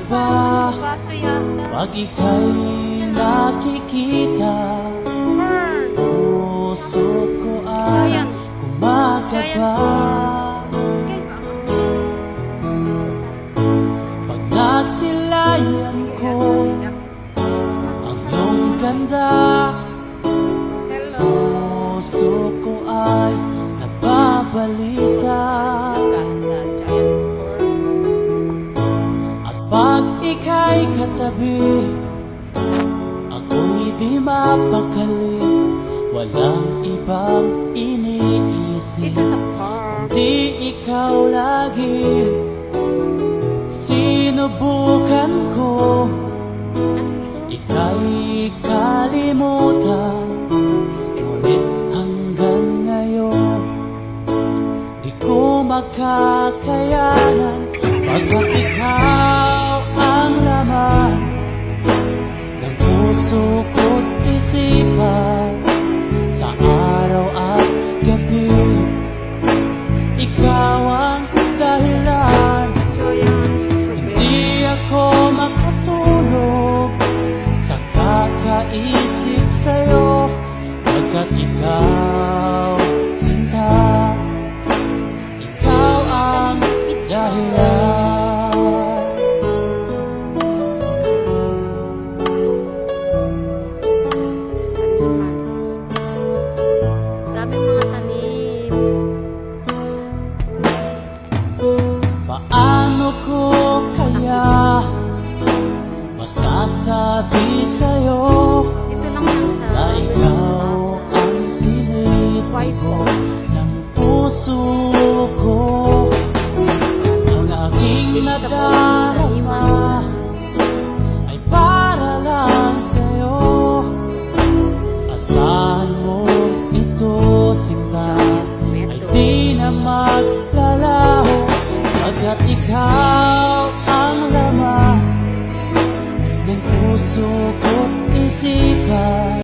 ba pag ika'y nakikita? Puso ko ay kumakaba pag nasilayan ko ang iyong ganda. Puso ko ay nababalisa at pag ika'y katabi, ako'y di mapakali. Walang ibang iniisip kundi ikaw lagi. Sinubukan ko ika'y kalimutan, ngunit hanggang ngayon di ko makakayanan. Pagkat ikaw ang laman ng puso ko't isipan, sa araw at gabi ikaw ang dahilan. Hindi ako makatulog sa kakaisip sa'yo, pagkat ikaw, sinta, ikaw ang dahilan. Paano ko kaya masasabi sa'yo na ikaw ang tinitibo ng puso ko? Ang aking nadarama ay para lang sa'yo. Asahan mo ito, sinta, ay di na maglalaho, pagkat ikaw